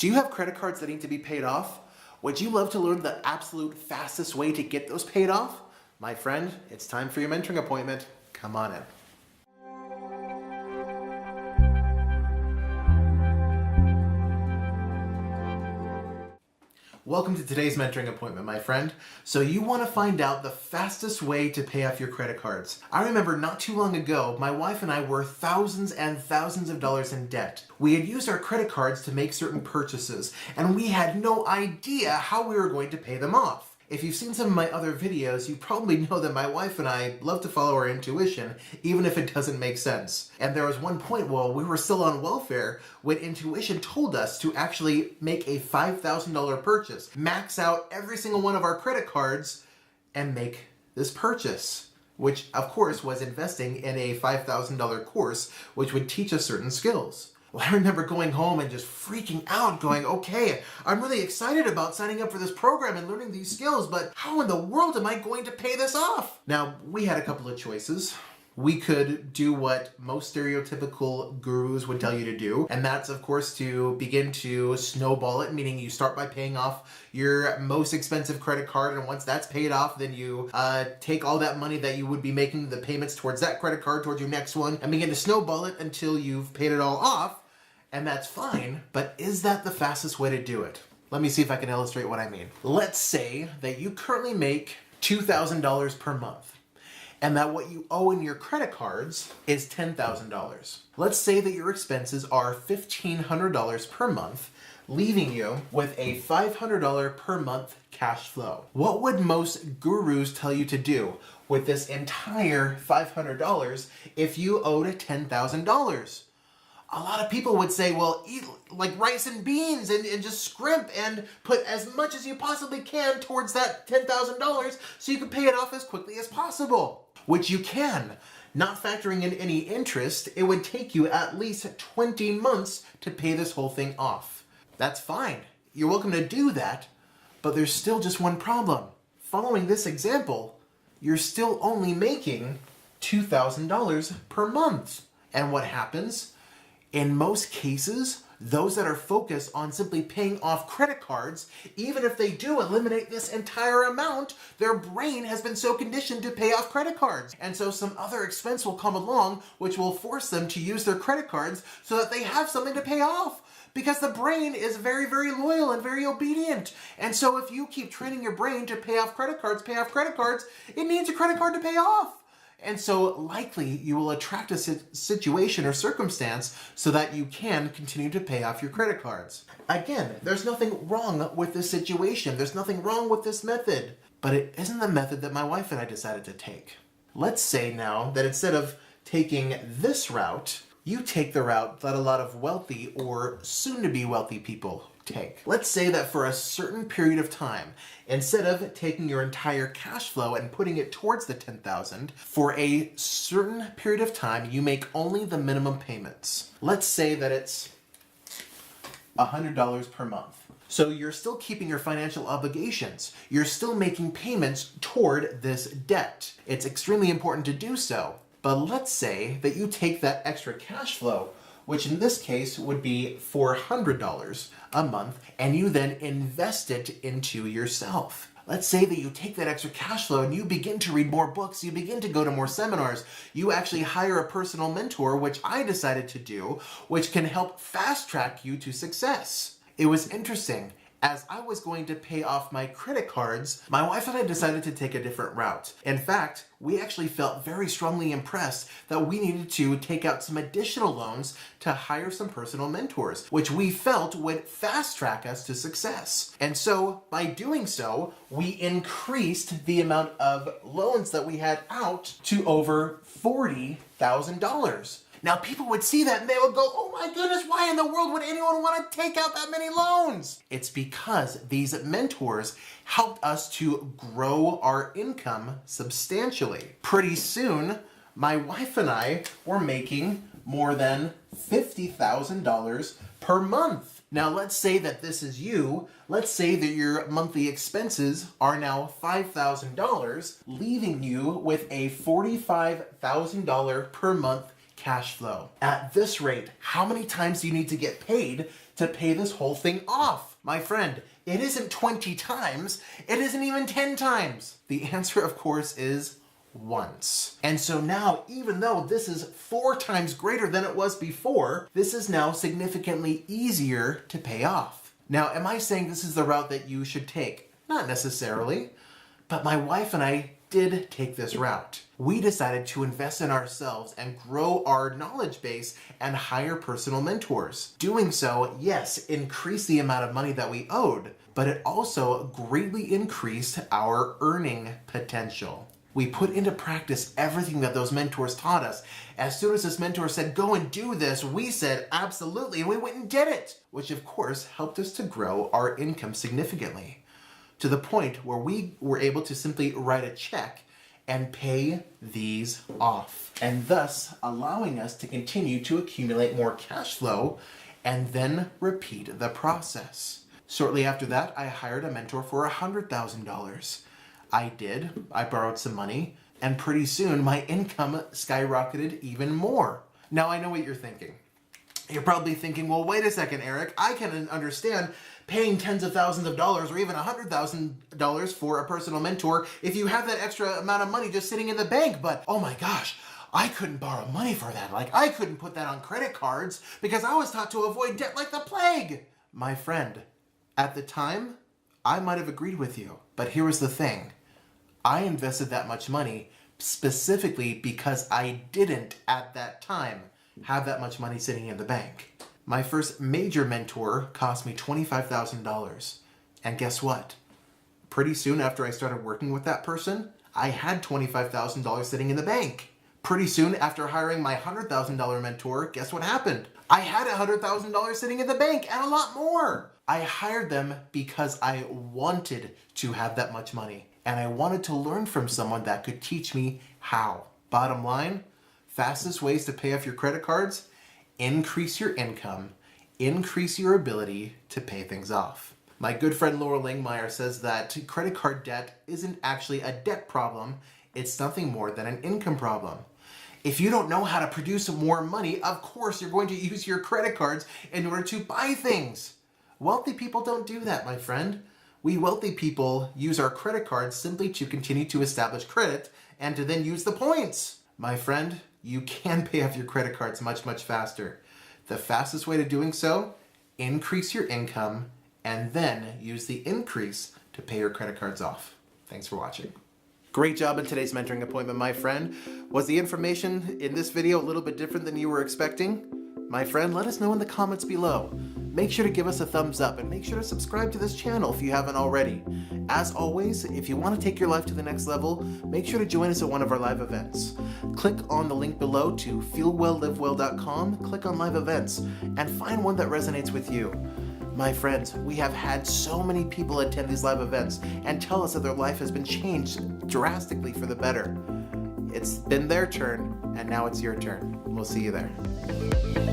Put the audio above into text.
Do you have credit cards that need to be paid off? Would you love to learn the absolute fastest way to get those paid off? My friend, it's time for your mentoring appointment. Come on in. Welcome to today's mentoring appointment, my friend. So you want to find out the fastest way to pay off your credit cards. I remember not too long ago, my wife and I were thousands and thousands of dollars in debt. We had used our credit cards to make certain purchases, and we had no idea how we were going to pay them off. If you've seen some of my other videos, you probably know that my wife and I love to follow our intuition, even if it doesn't make sense. And there was one point while we were still on welfare when intuition told us to actually make a $5,000 purchase, max out every single one of our credit cards, and make this purchase, which of course was investing in a $5,000 course, which would teach us certain skills. Well, I remember going home and just freaking out, going, okay, I'm really excited about signing up for this program and learning these skills, but how in the world am I going to pay this off? Now, we had a couple of choices. We could do what most stereotypical gurus would tell you to do, and that's, of course, to begin to snowball it, meaning you start by paying off your most expensive credit card, and once that's paid off, then you take all that money that you would be making the payments towards that credit card, towards your next one, and begin to snowball it until you've paid it all off. And that's fine, but is that the fastest way to do it? Let me see if I can illustrate what I mean. Let's say that you currently make $2,000 per month, and that what you owe in your credit cards is $10,000. Let's say that your expenses are $1,500 per month, leaving you with a $500 per month cash flow. What would most gurus tell you to do with this entire $500 if you owed $10,000? A lot of people would say, well, eat like rice and beans and just scrimp and put as much as you possibly can towards that $10,000 so you can pay it off as quickly as possible, which you can. Not factoring in any interest, it would take you at least 20 months to pay this whole thing off. That's fine. You're welcome to do that, but there's still just one problem. Following this example, you're still only making $2,000 per month. And what happens? In most cases, those that are focused on simply paying off credit cards, even if they do eliminate this entire amount, their brain has been so conditioned to pay off credit cards. And so some other expense will come along which will force them to use their credit cards so that they have something to pay off. Because the brain is very, very loyal and very obedient. And so if you keep training your brain to pay off credit cards, it needs a credit card to pay off. And so likely you will attract a situation or circumstance so that you can continue to pay off your credit cards. Again, there's nothing wrong with this situation. There's nothing wrong with this method. But it isn't the method that my wife and I decided to take. Let's say now that instead of taking this route, you take the route that a lot of wealthy or soon-to-be wealthy people take. Let's say that for a certain period of time, instead of taking your entire cash flow and putting it towards the $10,000, for a certain period of time, you make only the minimum payments. Let's say that it's $100 per month. So you're still keeping your financial obligations. You're still making payments toward this debt. It's extremely important to do so. But let's say that you take that extra cash flow, which in this case would be $400 a month, and you then invest it into yourself. Let's say that you take that extra cash flow and you begin to read more books, you begin to go to more seminars, you actually hire a personal mentor, which I decided to do, which can help fast track you to success. It was interesting. As I was going to pay off my credit cards, my wife and I decided to take a different route. In fact, we actually felt very strongly impressed that we needed to take out some additional loans to hire some personal mentors, which we felt would fast track us to success. And so, by doing so, we increased the amount of loans that we had out to over $40,000. Now, people would see that and they would go, oh my goodness, why in the world would anyone want to take out that many loans? It's because these mentors helped us to grow our income substantially. Pretty soon, my wife and I were making more than $50,000 per month. Now, let's say that this is you. Let's say that your monthly expenses are now $5,000, leaving you with a $45,000 per month cash flow. At this rate, how many times do you need to get paid to pay this whole thing off? My friend, it isn't 20 times, it isn't even 10 times. The answer, of course, is once. And so now, even though this is 4 times greater than it was before, this is now significantly easier to pay off. Now, am I saying this is the route that you should take? Not necessarily, but my wife and I did take this route. We decided to invest in ourselves and grow our knowledge base and hire personal mentors. Doing so, yes, increased the amount of money that we owed, but it also greatly increased our earning potential. We put into practice everything that those mentors taught us. As soon as this mentor said, go and do this, we said, absolutely, and we went and did it, which of course helped us to grow our income significantly, to the point where we were able to simply write a check and pay these off, and thus allowing us to continue to accumulate more cash flow and then repeat the process. Shortly after that, I hired a mentor for $100,000. I borrowed some money, and pretty soon my income skyrocketed even more. Now I know what you're thinking. You're probably thinking, well, wait a second, Eric, I can understand paying tens of thousands of dollars or even $100,000 for a personal mentor if you have that extra amount of money just sitting in the bank, but oh my gosh, I couldn't borrow money for that. Like, I couldn't put that on credit cards because I was taught to avoid debt like the plague. My friend, at the time, I might have agreed with you, but here was the thing. I invested that much money specifically because I didn't at that time have that much money sitting in the bank. My first major mentor cost me $25,000. And guess what? Pretty soon after I started working with that person, I had $25,000 sitting in the bank. Pretty soon after hiring my $100,000 mentor, guess what happened? I had $100,000 sitting in the bank and a lot more. I hired them because I wanted to have that much money. And I wanted to learn from someone that could teach me how. Bottom line, fastest ways to pay off your credit cards, increase your income, increase your ability to pay things off. My good friend Laura Langmeyer says that credit card debt isn't actually a debt problem, it's nothing more than an income problem. If you don't know how to produce more money, of course you're going to use your credit cards in order to buy things. Wealthy people don't do that, my friend. We wealthy people use our credit cards simply to continue to establish credit and to then use the points. My friend, you can pay off your credit cards much, much faster. The fastest way to doing so, increase your income and then use the increase to pay your credit cards off. Thanks for watching. Great job in today's mentoring appointment, my friend. Was the information in this video a little bit different than you were expecting? My friend, let us know in the comments below. Make sure to give us a thumbs up and make sure to subscribe to this channel if you haven't already. As always, if you want to take your life to the next level, make sure to join us at one of our live events. Click on the link below to feelwelllivewell.com, click on live events, and find one that resonates with you. My friends, we have had so many people attend these live events and tell us that their life has been changed drastically for the better. It's been their turn, and now it's your turn. We'll see you there.